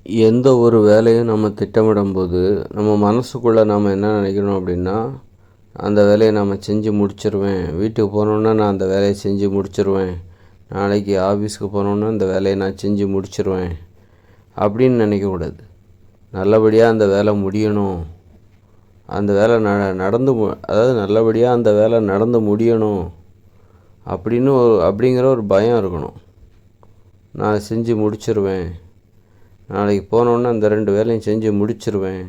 எந்த ஒரு வேலையும் நம்ம திட்டமிடும்போது நம்ம மனசுக்குள்ளே நாம் என்ன நினைக்கணும் அப்படின்னா, அந்த வேலையை நம்ம செஞ்சு முடிச்சிருவேன். வீட்டுக்கு போனோன்னா நான் அந்த வேலையை செஞ்சு முடிச்சிருவேன். நாளைக்கு ஆஃபீஸுக்கு போனோன்னா இந்த வேலையை நான் செஞ்சு முடிச்சிருவேன் அப்படின்னு நினைக்கக்கூடாது. நல்லபடியாக அந்த வேலை முடியணும். அந்த வேலை அதாவது நல்லபடியாக அந்த வேலை நடந்து முடியணும் அப்படிங்கிற ஒரு பயம் இருக்கணும். நான் செஞ்சு முடிச்சிருவேன். நாளைக்கு போனோன்னே அந்த 2 வேலையும் செஞ்சு முடிச்சிருவேன்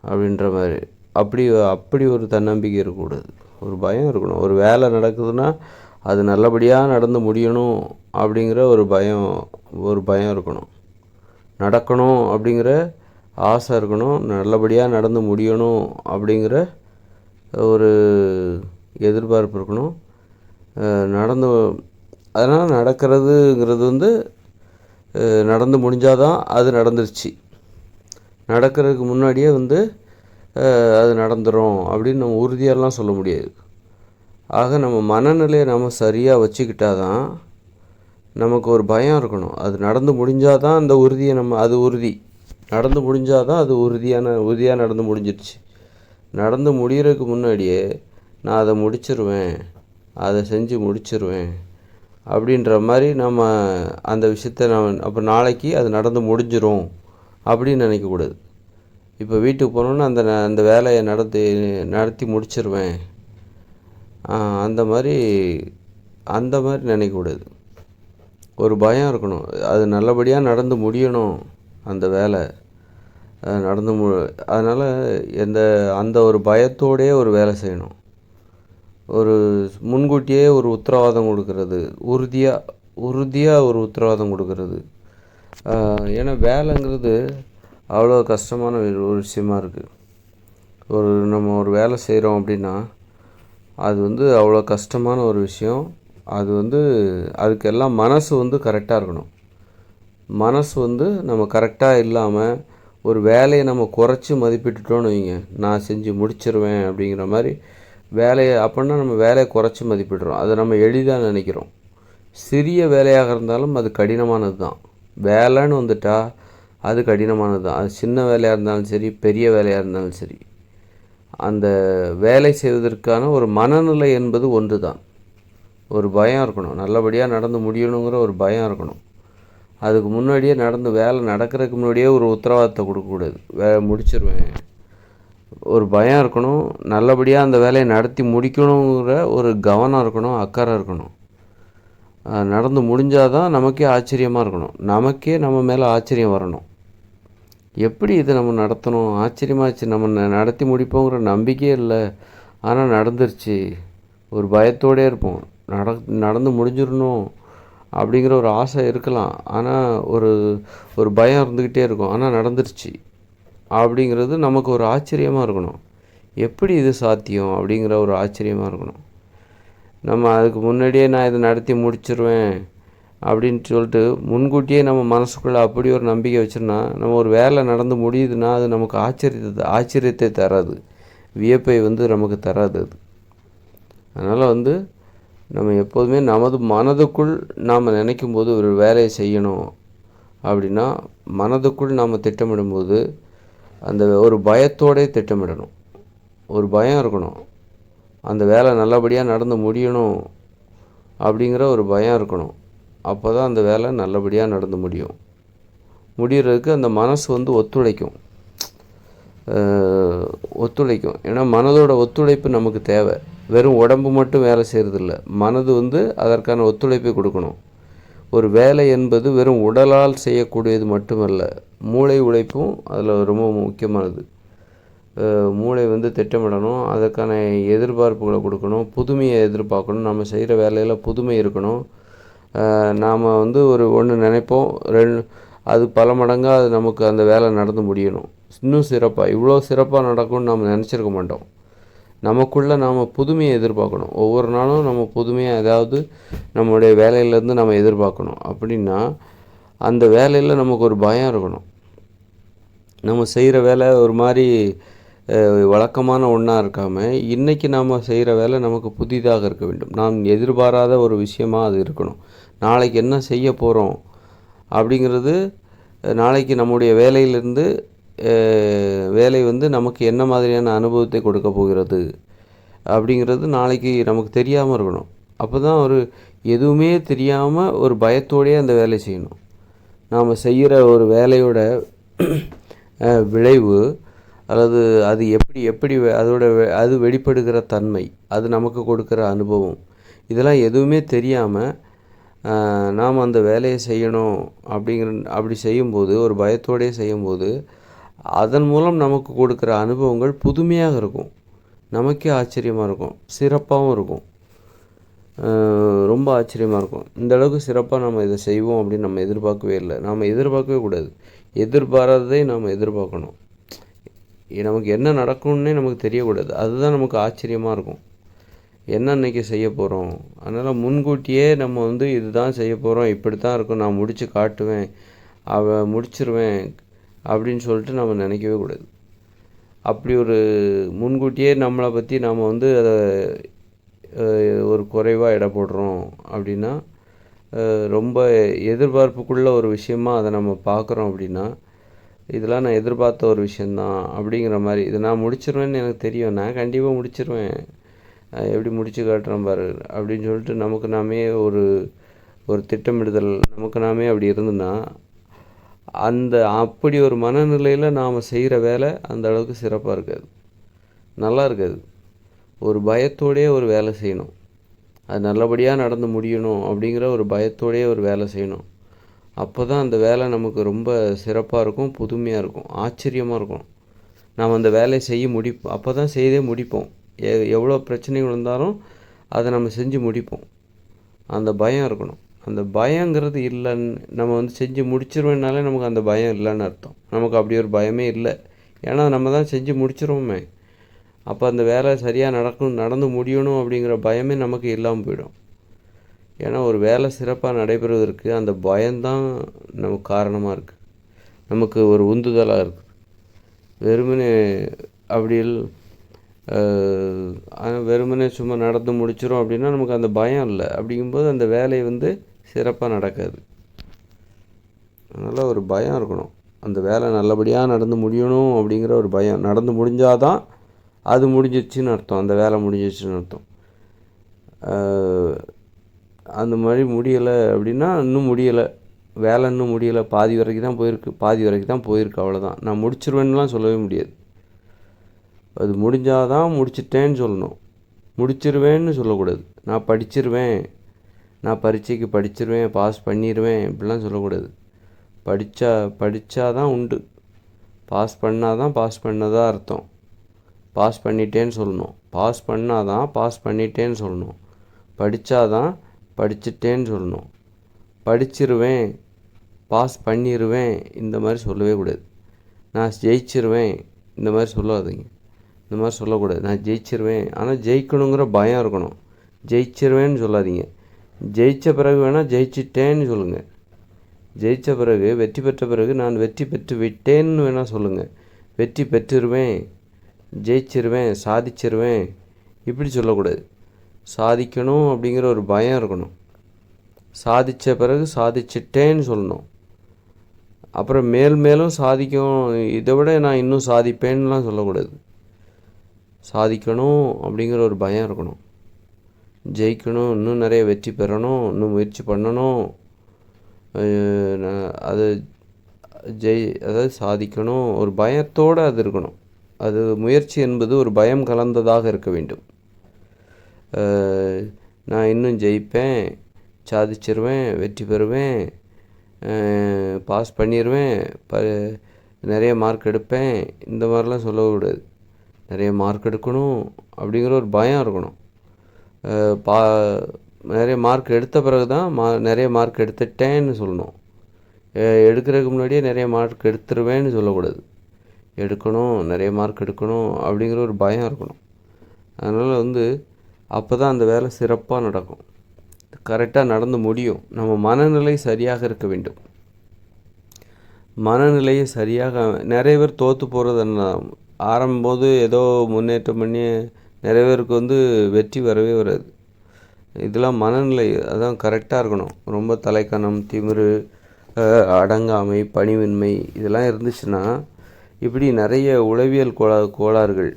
அப்படின்ற மாதிரி. அப்படி ஒரு தன்னம்பிக்கை இருக்கக்கூடாது. ஒரு பயம் இருக்கணும். ஒரு வேலை நடக்குதுன்னா அது நல்லபடியாக நடந்து முடியணும் அப்படிங்கிற ஒரு பயம் இருக்கணும். நடக்கணும் அப்படிங்கிற ஆசை இருக்கணும். நல்லபடியாக நடந்து முடியணும் அப்படிங்கிற ஒரு எதிர்பார்ப்பு இருக்கணும். அதனால் நடக்கிறதுங்கிறது நடந்து முடிஞ்சால் தான் அது நடந்துருச்சு. நடக்கிறதுக்கு முன்னாடியே அது நடந்துடும் அப்படின்னு நம்ம உறுதியெல்லாம் சொல்ல முடியாது. ஆக நம்ம மனநிலையை நம்ம சரியாக வச்சுக்கிட்டால் தான் நமக்கு ஒரு பயம் இருக்கணும். அது நடந்து முடிஞ்சால் தான் அந்த உறுதியை நடந்து முடிஞ்சால் தான் அது உறுதியாக நடந்து முடிஞ்சிடுச்சு. நடந்து முடிகிறதுக்கு முன்னாடியே நான் அதை முடிச்சிருவேன், அதை செஞ்சு முடிச்சிருவேன் அப்படின்ற மாதிரி நம்ம அந்த விஷயத்தை அப்போ நாளைக்கு அது நடந்து முடிஞ்சிரும் அப்படின்னு நினைக்கக்கூடாது. இப்போ வீட்டுக்கு போனோன்னா அந்த வேலையை நடத்தி முடிச்சிருவேன் அந்த மாதிரி நினைக்கக்கூடாது. ஒரு பயம் இருக்கணும். அது நல்லபடியாக நடந்து முடியணும் அந்த வேலை அதனால் அந்த ஒரு பயத்தோடையே ஒரு வேலை செய்யணும். ஒரு முன்கூட்டியே ஒரு உத்தரவாதம் கொடுக்கறது, உறுதியாக ஒரு உத்தரவாதம் கொடுக்கறது. ஏன்னா வேலைங்கிறது அவ்வளோ கஷ்டமான ஒரு விஷயமா இருக்குது. நம்ம ஒரு வேலை செய்கிறோம் அப்படின்னா அது அவ்வளோ கஷ்டமான ஒரு விஷயம். அதுக்கெல்லாம் மனசு கரெக்டாக இருக்கணும். மனசு நம்ம கரெக்டாக இல்லாமல் ஒரு வேலையை நம்ம குறைச்சி மதிப்பிட்டுட்டோன்னு வைங்க, நான் செஞ்சு முடிச்சிருவேன் அப்படிங்கிற மாதிரி அப்படின்னா நம்ம வேலையை குறைச்சி மதிப்பிடுறோம். அதை நம்ம எளிதாக நினைக்கிறோம். சிறிய வேலையாக இருந்தாலும் அது கடினமானது தான். வேலைன்னு வந்துட்டால் அது கடினமானது தான். அது சின்ன வேலையாக இருந்தாலும் சரி, பெரிய வேலையாக இருந்தாலும் சரி, அந்த வேலை செய்வதற்கான ஒரு மனநிலை என்பது ஒன்று தான். ஒரு பயம் இருக்கணும். நல்லபடியாக நடந்து முடியணுங்கிற ஒரு பயம் இருக்கணும். அதுக்கு முன்னாடியே வேலை நடக்கிறதுக்கு முன்னாடியே ஒரு உத்தரவாதத்தை கொடுக்கக்கூடாது. முடிச்சிருவேன், ஒரு பயம் இருக்கணும். நல்லபடியாக அந்த வேலையை நடத்தி முடிக்கணுங்கிற ஒரு கவனம் இருக்கணும், அக்கறை இருக்கணும். நடந்து முடிஞ்சால் தான் நமக்கே ஆச்சரியமாக இருக்கணும். நமக்கே நம்ம மேலே ஆச்சரியம் வரணும். எப்படி இதை நம்ம நடத்தணும், ஆச்சரியமாச்சு, நம்ம நடத்தி முடிப்போங்கிற நம்பிக்கையே இல்லை, ஆனால் நடந்துருச்சு. ஒரு பயத்தோடே இருப்போம். நடந்து முடிஞ்சிடணும் அப்படிங்கிற ஒரு ஆசை இருக்கலாம், ஆனால் ஒரு பயம் இருந்துக்கிட்டே இருக்கும். ஆனால் நடந்துருச்சு அப்படிங்கிறது நமக்கு ஒரு ஆச்சரியமாக இருக்கணும். எப்படி இது சாத்தியம் அப்படிங்கிற ஒரு ஆச்சரியமாக இருக்கணும். நம்ம அதுக்கு முன்னாடியே நான் இதை நடத்தி முடிச்சிருவேன் அப்படின்னு சொல்லிட்டு முன்கூட்டியே நம்ம மனசுக்குள்ளே அப்படி ஒரு நம்பிக்கை வச்சுருந்தா, நம்ம ஒரு வேலை நடந்து முடியுதுன்னா அது நமக்கு ஆச்சரியத்தை தராது, வியப்பை நமக்கு தராது அது. அதனால் நம்ம எப்போதுமே நமது மனதுக்குள் நாம் நினைக்கும்போது ஒரு வேலையை செய்யணும் அப்படின்னா மனதுக்குள் நாம் திட்டமிடும்போது அந்த ஒரு பயத்தோடே திட்டமிடணும். ஒரு பயம் இருக்கணும். அந்த வேலை நல்லபடியாக நடந்து முடியணும் அப்படிங்கிற ஒரு பயம் இருக்கணும். அப்போ தான் அந்த வேலை நல்லபடியாக நடந்து முடிகிறதுக்கு அந்த மனசு ஒத்துழைக்கும். ஏன்னா மனதோட ஒத்துழைப்பு நமக்கு தேவை. வெறும் உடம்பு மட்டும் வேலை செய்கிறதில்ல, மனது அதற்கான ஒத்துழைப்பை கொடுக்கணும். ஒரு வேலை என்பது வெறும் உடலால் செய்யக்கூடியது மட்டுமல்ல, மூளை உழைப்பும் அதில் ரொம்ப முக்கியமானது. மூளை திட்டமிடணும், அதற்கான எதிர்பார்ப்புகளை கொடுக்கணும், புதுமையை எதிர்பார்க்கணும். நம்ம செய்கிற வேலையில் புதுமை இருக்கணும். நாம் ஒன்று நினைப்போம், அது பல மடங்காக அது நமக்கு அந்த வேலை நடந்து முடியணும். இன்னும் சிறப்பாக, இவ்வளோ சிறப்பாக நடக்கும்னு நம்ம நினச்சிருக்க மாட்டோம். நமக்குள்ளே நாம் புதுமையை எதிர்பார்க்கணும். ஒவ்வொரு நாளும் நம்ம புதுமையாக ஏதாவது நம்மளுடைய வேலையிலேருந்து நம்ம எதிர்பார்க்கணும். அப்படின்னா அந்த வேலையில் நமக்கு ஒரு பயம் இருக்கணும். நம்ம செய்கிற வேலை ஒரு மாதிரி வழக்கமான ஒன்றா இருக்காமல், இன்றைக்கி நாம் செய்கிற வேலை நமக்கு புதிதாக இருக்க வேண்டும். நாம் எதிர்பாராத ஒரு விஷயமாக அது இருக்கணும். நாளைக்கு என்ன செய்ய போகிறோம் அப்படிங்கிறது நாளைக்கு நம்முடைய வேலையிலிருந்து வேலை வந்து நமக்கு என்ன மாதிரியான அனுபவத்தை கொடுக்க போகிறது அப்படிங்கிறது நாளைக்கு நமக்கு தெரியாமல் இருக்கணும். அப்போ தான் எதுவுமே தெரியாமல் ஒரு பயத்தோடையே அந்த வேலை செய்யணும். நாம் செய்கிற ஒரு வேலையோட விளைவு அல்லது அது எப்படி எப்படி அது வெளிப்படுகிற தன்மை, அது நமக்கு கொடுக்குற அனுபவம், இதெல்லாம் எதுவுமே தெரியாமல் நாம் அந்த வேலையை செய்யணும் அப்படி செய்யும்போது, ஒரு பயத்தோடே செய்யும்போது, அதன் மூலம் நமக்கு கொடுக்குற அனுபவங்கள் புதுமையாக இருக்கும். நமக்கே ஆச்சரியமாக இருக்கும், சிறப்பாகவும் இருக்கும். ரொம்ப ஆச்சரியமாக இருக்கும். இந்த அளவுக்கு சிறப்பாக நம்ம இதை செய்வோம் அப்படின்னு நம்ம எதிர்பார்க்கவே இல்லை. நாம் எதிர்பார்க்கவே கூடாது. எதிர்பாராததை நாம் எதிர்பார்க்கணும். நமக்கு என்ன நடக்கும்னே நமக்கு தெரியக்கூடாது. அதுதான் நமக்கு ஆச்சரியமாக இருக்கும். என்ன இன்றைக்கி செய்ய போகிறோம், அதனால் முன்கூட்டியே நம்ம இதுதான் செய்ய போகிறோம், இப்படி தான் இருக்கும், நான் முடித்து காட்டுவேன், முடிச்சிருவேன் அப்படின்னு சொல்லிட்டு நம்ம நினைக்கவே கூடாது. அப்படி ஒரு முன்கூட்டியே நம்மளை பற்றி நாம் அதை ஒரு குறைவாக எடை போடுறோம் அப்படின்னா, ரொம்ப எதிர்பார்ப்புக்குள்ள ஒரு விஷயமாக அதை நம்ம பார்க்குறோம் அப்படின்னா, இதெல்லாம் நான் எதிர்பார்த்த ஒரு விஷயந்தான் அப்படிங்கிற மாதிரி, இதை நான் முடிச்சிருவேன்னு எனக்கு தெரியும், நான் கண்டிப்பாக முடிச்சிருவேன், எப்படி முடித்து காட்டுறேன் பாரு அப்படின்னு சொல்லிட்டு நமக்கு நாமே ஒரு திட்டமிடுதல் நமக்கு நாமே அப்படி இருந்துன்னா, அப்படி ஒரு மனநிலையில் நாம் செய்கிற வேலை அந்த அளவுக்கு சிறப்பாக இருக்காது, நல்லா இருக்காது. ஒரு பயத்தோடையே ஒரு வேலை செய்யணும், அது நல்லபடியாக நடந்து முடியணும் அப்படிங்கிற ஒரு பயத்தோடையே ஒரு வேலை செய்யணும். அப்போ தான் அந்த வேலை நமக்கு ரொம்ப சிறப்பாக இருக்கும், புதுமையாக இருக்கும், ஆச்சரியமாக இருக்கும். நாம் அந்த வேலையை செய்ய முடிப்போம், அப்போ தான் செய்தே முடிப்போம். எவ்வளோ பிரச்சனைகள் இருந்தாலும் அதை நம்ம செஞ்சு முடிப்போம். அந்த பயம் இருக்கணும். அந்த பயங்கிறது இல்லைன்னு நம்ம செஞ்சு முடிச்சிருவேனாலே நமக்கு அந்த பயம் இல்லைன்னு அர்த்தம். நமக்கு அப்படி ஒரு பயமே இல்லை, ஏன்னா நம்ம தான் செஞ்சு முடிச்சிருவோமே. அப்போ அந்த வேலை சரியாக நடந்து முடியணும் அப்படிங்கிற பயமே நமக்கு இல்லாமல் போயிடும். ஏன்னா ஒரு வேலை சிறப்பாக நடைபெறுவதற்கு அந்த பயம்தான் நமக்கு காரணமாக இருக்குது, நமக்கு ஒரு உந்துதலாக இருக்குது. வெறுமனே அப்படி வெறுமனே சும்மா நடந்து முடிச்சிடும் அப்படின்னா நமக்கு அந்த பயம் இல்லை. அப்படிங்கும்போது அந்த வேலை சிறப்பாக நடக்காது. அதனால் ஒரு பயம் இருக்கணும். அந்த வேலை நல்லபடியாக நடந்து முடியணும் அப்படிங்கிற ஒரு பயம். நடந்து முடிஞ்சாதான் அது முடிஞ்சிடுச்சின்னு அர்த்தம், அந்த வேலை முடிஞ்சிடுச்சின்னு அர்த்தம். அந்த மாதிரி முடியலை அப்படின்னா இன்னும் முடியலை, வேலை இன்னும் முடியலை, பாதி வரைக்கும் தான் போயிருக்கு, அவ்வளோதான். நான் முடிச்சிருவேன்னுலாம் சொல்லவே முடியாது. அது முடிஞ்சாதான் முடிச்சிட்டேன்னு சொல்லணும், முடிச்சிருவேன்னு சொல்லக்கூடாது. நான் படிச்சிருவேன், நான் பரீட்சைக்கு படிச்சிருவேன், பாஸ் பண்ணிடுவேன் இப்படிலாம் சொல்லக்கூடாது. படித்தாதான் உண்டு, பாஸ் பண்ணாதான் பாஸ் பண்ணதாக அர்த்தம். பாஸ் பண்ணிட்டேன்னு சொல்லணும், பாஸ் பண்ணாதான் பாஸ் பண்ணிட்டேன்னு சொல்லணும். படித்தாதான் படிச்சிட்டேன்னு சொல்லணும். படிச்சிருவேன், பாஸ் பண்ணிடுவேன் இந்த மாதிரி சொல்லவே கூடாது. நான் ஜெயிச்சிருவேன் இந்த மாதிரி சொல்லாதீங்க, இந்த மாதிரி சொல்லக்கூடாது. நான் ஜெயிச்சிருவேன், ஆனால் ஜெயிக்கணுங்கிற பயம் இருக்கணும். ஜெயிச்சிருவேன்னு சொல்லாதீங்க. ஜெயித்த பிறகு வேணால் ஜெயிச்சிட்டேன்னு சொல்லுங்கள். ஜெயித்த பிறகு, வெற்றி பெற்ற பிறகு நான் வெற்றி பெற்று விட்டேன்னு வேணால் சொல்லுங்கள். வெற்றி பெற்றுருவேன், ஜெயிச்சிருவேன், சாதிச்சிருவேன் இப்படி சொல்லக்கூடாது. சாதிக்கணும் அப்படிங்கிற ஒரு பயம் இருக்கணும். சாதித்த பிறகு சாதிச்சிட்டேன்னு சொல்லணும். அப்புறம் மேலும் சாதிக்கும், இதை விட நான் இன்னும் சாதிப்பேன்னுலாம் சொல்லக்கூடாது. சாதிக்கணும் அப்படிங்கிற ஒரு பயம் இருக்கணும். ஜெயிக்கணும், இன்னும் நிறைய வெற்றி பெறணும், இன்னும் முயற்சி பண்ணணும், அது அதாவது சாதிக்கணும், ஒரு பயத்தோடு அது இருக்கணும். அது முயற்சி என்பது ஒரு பயம் கலந்ததாக இருக்க வேண்டும். நான் இன்னும் ஜெயிப்பேன், சாதிச்சிருவேன், வெற்றி பெறுவேன், பாஸ் பண்ணிடுவேன், நிறைய மார்க் எடுப்பேன் இந்த மாதிரிலாம் சொல்லக்கூடாது. நிறைய மார்க் எடுக்கணும் அப்படிங்கிற ஒரு பயம் இருக்கணும். நிறைய மார்க் எடுத்த பிறகு தான் நிறைய மார்க் எடுத்துட்டேன்னு சொல்லணும். எடுக்கிறதுக்கு முன்னாடியே நிறைய மார்க் எடுத்துருவேன்னு சொல்லக்கூடாது. எடுக்கணும், நிறைய மார்க் எடுக்கணும் அப்படிங்கிற ஒரு பயம் இருக்கணும். அதனால் அப்போ தான் அந்த வேலை சிறப்பாக நடக்கும், கரெக்டாக நடந்து முடியும். நம்ம மனநிலை சரியாக இருக்க வேண்டும். மனநிலையை சரியாக, நிறைய பேர் தோற்று போகிறது என்ன, ஆரம்பம்போது ஏதோ முன்னேற்றம் பண்ணி நிறைய பேருக்கு வெற்றி வரவே வராது. இதெல்லாம் மனநிலை, அதான் கரெக்டாக இருக்கணும். ரொம்ப தலைக்கணம், திமிரு, அடங்காமை, பணிவின்மை இதெல்லாம் இருந்துச்சுன்னா இப்படி நிறைய உளவியல் கோளாறுகள்,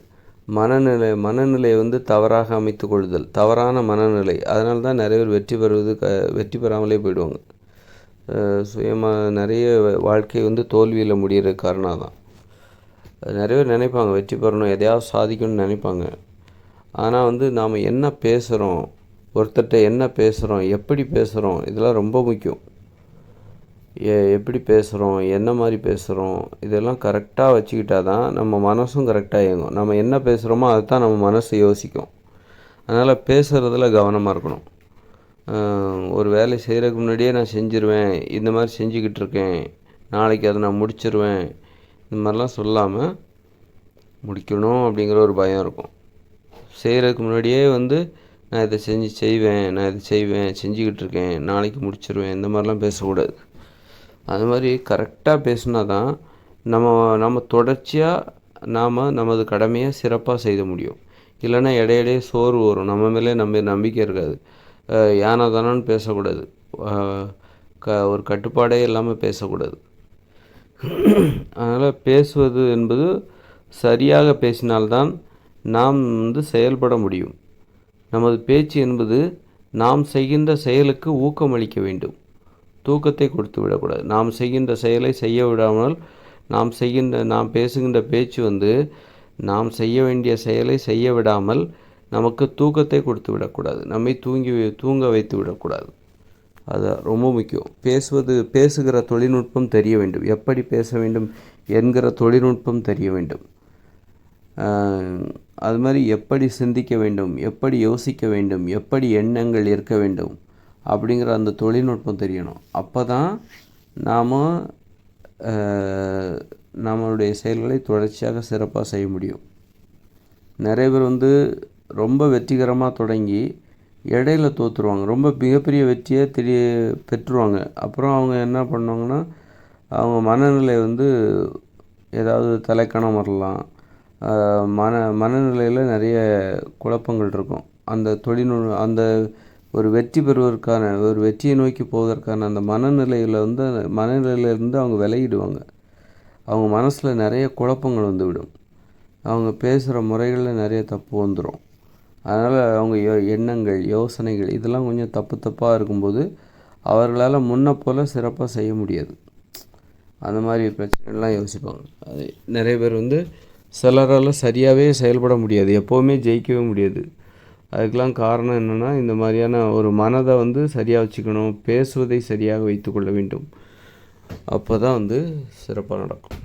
மனநிலையை வந்து தவறாக அமைத்து கொள்ளுதல், தவறான மனநிலை, அதனால தான் நிறைய பேர் வெற்றி பெறாமலே போயிடுவாங்க. நிறைய வாழ்க்கை வந்து தோல்வியில் முடிகிற காரணம் தான். நிறைய பேர் நினைப்பாங்க வெற்றி பெறணும், எதையாவது சாதிக்கணும்னு நினைப்பாங்க. ஆனால் வந்து நாம் என்ன பேசுகிறோம், ஒருத்தர்கிட்ட என்ன பேசுகிறோம், எப்படி பேசுகிறோம், இதெல்லாம் ரொம்ப முக்கியம். எப்படி பேசுகிறோம், என்ன மாதிரி பேசுகிறோம், இதெல்லாம் கரெக்டாக வச்சுக்கிட்டா தான் நம்ம மனசும் கரெக்டாக இயங்கும். நம்ம என்ன பேசுகிறோமோ அதை தான் நம்ம மனசு யோசிக்கும். அதனால் பேசுகிறதுல கவனமாக இருக்கணும். ஒரு வேலை செய்கிறதுக்கு முன்னாடியே நான் செஞ்சுருவேன், இந்த மாதிரி செஞ்சுக்கிட்டு இருக்கேன், நாளைக்கு அதை நான் முடிச்சிருவேன், இந்த மாதிரிலாம் சொல்லாமல் முடிக்கணும் அப்படிங்கிற ஒரு பயம் இருக்கும். செய்கிறதுக்கு முன்னாடியே வந்து நான் இதை செய்வேன், செஞ்சுக்கிட்டு இருக்கேன், நாளைக்கு முடிச்சிருவேன், இந்த மாதிரிலாம் பேசக்கூடாது. அது மாதிரி கரெக்டாக பேசினா தான் நம்ம தொடர்ச்சியாக நமது கடமையை சிறப்பாக செய்ய முடியும். இல்லைன்னா இடையிடையே சோர்வு வரும், நம்ம மேலே நம்பிக்கை இருக்காது. யானை தானோன்னு பேசக்கூடாது, ஒரு கட்டுப்பாடே இல்லாமல் பேசக்கூடாது. அதனால் பேசுவது என்பது சரியாக பேசினால்தான் நாம் வந்து செயல்பட முடியும். நமது பேச்சு என்பது நாம் செய்கின்ற செயலுக்கு ஊக்கமளிக்க வேண்டும், தூக்கத்தை கொடுத்து விடக்கூடாது. நாம் செய்கின்ற செயலை செய்ய விடாமல் நாம் பேசுகின்ற பேச்சு வந்து நாம் செய்ய வேண்டிய செயலை செய்ய விடாமல் நமக்கு தூக்கத்தை கொடுத்து விடக்கூடாது, நம்மை தூங்க வைத்து விடக்கூடாது. அது ரொம்ப முக்கியம். பேசுகிற தொழில்நுட்பம் தெரிய வேண்டும், எப்படி பேச வேண்டும் என்கிற தொழில்நுட்பம் தெரிய வேண்டும். அது மாதிரி எப்படி சிந்திக்க வேண்டும், எப்படி யோசிக்க வேண்டும், எப்படி எண்ணங்கள் இருக்க வேண்டும் அப்படிங்கிற அந்த தொழில்நுட்பம் தெரியணும். அப்போ தான் நம்மளுடைய செயல்களை தொடர்ச்சியாக சிறப்பாக செய்ய முடியும். நிறைய பேர் வந்து ரொம்ப வெற்றிகரமாக தொடங்கி இடையில தோற்றுருவாங்க, ரொம்ப மிகப்பெரிய வெற்றியை பெற்றுருவாங்க. அப்புறம் அவங்க என்ன பண்ணுவாங்கன்னா, அவங்க மனநிலை வந்து ஏதாவது தலைக்கணம் வரலாம், மனநிலையில் நிறைய குழப்பங்கள் இருக்கும். அந்த ஒரு வெற்றி பெறுவதற்கான, ஒரு வெற்றியை நோக்கி போவதற்கான அந்த மனநிலையிலேருந்து அவங்க விலகிடுவாங்க. அவங்க மனசில் நிறைய குழப்பங்கள் வந்துவிடும், அவங்க பேசுகிற முறைகளில் நிறைய தப்பு வந்துடும். அதனால் அவங்க எண்ணங்கள், யோசனைகள் இதெல்லாம் கொஞ்சம் தப்பாக இருக்கும்போது அவர்களால் முன்ன போல் சிறப்பாக செய்ய முடியாது. அந்த மாதிரி பிரச்சனைகள்லாம் யோசிப்பாங்க. அது நிறைய பேர் வந்து சிலரால் சரியாகவே செயல்பட முடியாது, எப்போவுமே ஜெயிக்கவே முடியாது. அதுக்கெலாம் காரணம் என்னென்னா, இந்த மாதிரியான ஒரு மனதை வந்து சரியாக வச்சுக்கணும், பேசுவதை சரியாக வைத்து கொள்ள வேண்டும். அப்போ தான் வந்து சிறப்பாக நடக்கும்.